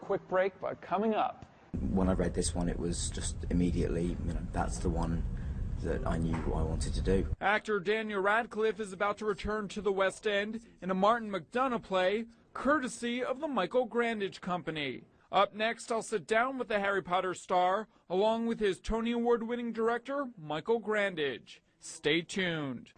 quick break, but coming up. When I read this one, it was just immediately, that's the one that I knew I wanted to do. Actor Daniel Radcliffe is about to return to the West End in a Martin McDonagh play, courtesy of the Michael Grandage Company. Up next, I'll sit down with the Harry Potter star, along with his Tony Award-winning director, Michael Grandage. Stay tuned.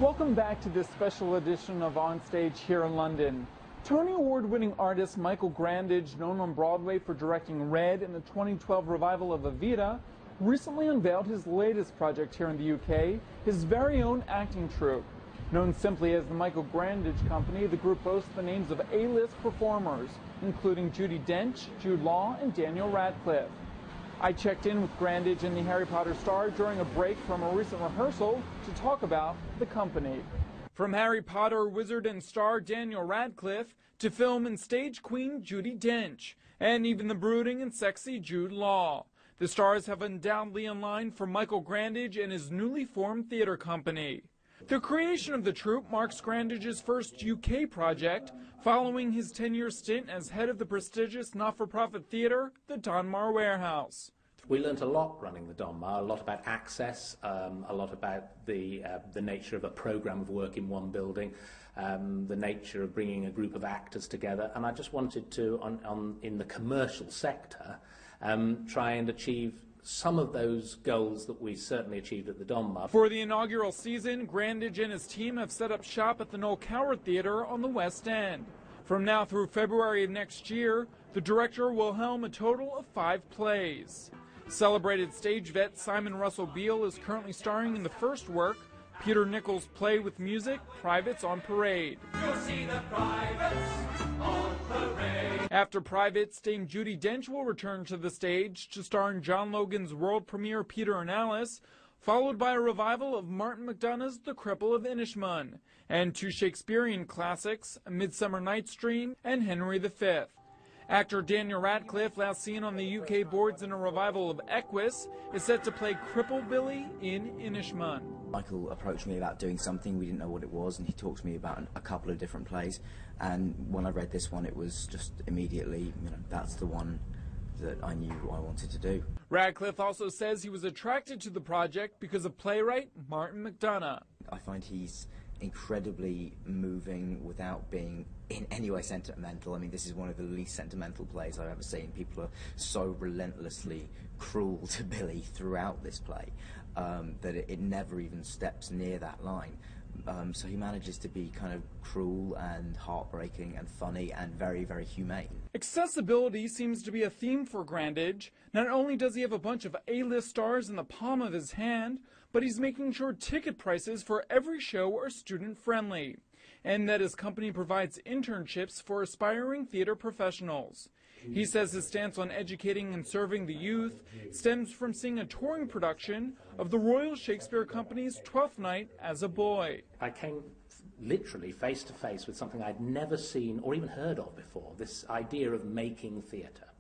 Welcome back to this special edition of On Stage here in London. Tony Award-winning artist Michael Grandage, known on Broadway for directing Red in the 2012 revival of Evita, recently unveiled his latest project here in the UK, his very own acting troupe. Known simply as the Michael Grandage Company, the group boasts the names of A-list performers, including Judi Dench, Jude Law, and Daniel Radcliffe. I checked in with Grandage and the Harry Potter star during a break from a recent rehearsal to talk about the company. From Harry Potter wizard and star Daniel Radcliffe to film and stage queen Judi Dench, and even the brooding and sexy Jude Law, the stars have undoubtedly in line for Michael Grandage and his newly formed theater company. The creation of the troupe marks Grandage's first UK project, following his 10-year stint as head of the prestigious not-for-profit theater, the Donmar Warehouse. We learnt a lot running the Donmar, a lot about access, a lot about the nature of a programme of work in one building, the nature of bringing a group of actors together, and I just wanted to, in the commercial sector, try and achieve some of those goals that we certainly achieved at the Donmar. For the inaugural season, Grandage and his team have set up shop at the Noel Coward Theatre on the West End. From now through February of next year, the director will helm a total of 5 plays. Celebrated stage vet Simon Russell Beale is currently starring in the first work, Peter Nichols' play with music, Privates on Parade. You'll see the privates on parade. After Privates, Dame Judi Dench will return to the stage to star in John Logan's world premiere Peter and Alice, followed by a revival of Martin McDonagh's The Cripple of Inishmaaen, and 2 Shakespearean classics, A Midsummer Night's Dream and Henry V. Actor Daniel Radcliffe, last seen on the UK boards in a revival of Equus, is set to play Cripple Billy in Inishmaaen. Michael approached me about doing something, we didn't know what it was, and he talked to me about a couple of different plays, and when I read this one, it was just immediately, that's the one that I knew I wanted to do. Radcliffe also says he was attracted to the project because of playwright Martin McDonagh. I find he's incredibly moving without being in any way sentimental. I mean, this is one of the least sentimental plays I've ever seen. People are so relentlessly cruel to Billy throughout this play that it never even steps near that line. So he manages to be kind of cruel and heartbreaking and funny and very, very humane. Accessibility seems to be a theme for Grandage. Not only does he have a bunch of A-list stars in the palm of his hand, but he's making sure ticket prices for every show are student-friendly, and that his company provides internships for aspiring theater professionals. He says his stance on educating and serving the youth stems from seeing a touring production of the Royal Shakespeare Company's Twelfth Night as a boy. I came literally face to face with something I'd never seen or even heard of before, this idea of making theatre.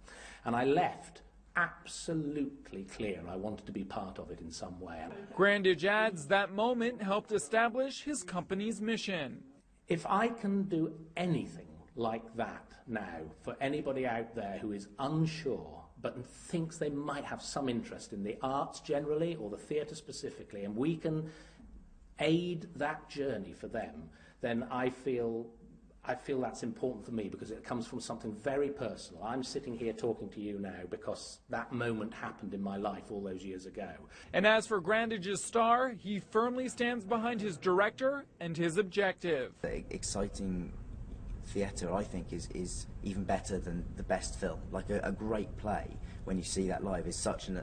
And I left absolutely clear I wanted to be part of it in some way. Grandage adds that moment helped establish his company's mission. If I can do anything like that now for anybody out there who is unsure but thinks they might have some interest in the arts generally or the theatre specifically, and we can aid that journey for them, then I feel that's important for me because it comes from something very personal. I'm sitting here talking to you now because that moment happened in my life all those years ago. And as for Grandage's star, he firmly stands behind his director and his objective. Exciting theatre, I think, is even better than the best film. Like a great play, when you see that live, is such an,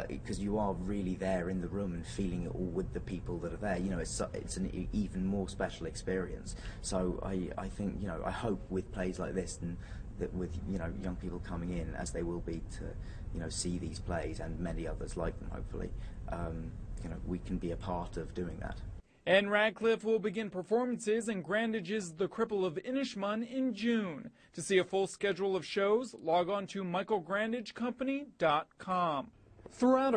because you are really there in the room and feeling it all with the people that are there. It's an even more special experience. So I think, I hope with plays like this and that with young people coming in, as they will be, to see these plays and many others like them, hopefully, we can be a part of doing that. And Radcliffe will begin performances in Grandage's The Cripple of Inishmaaen in June. To see a full schedule of shows, log on to michaelgrandagecompany.com. Throughout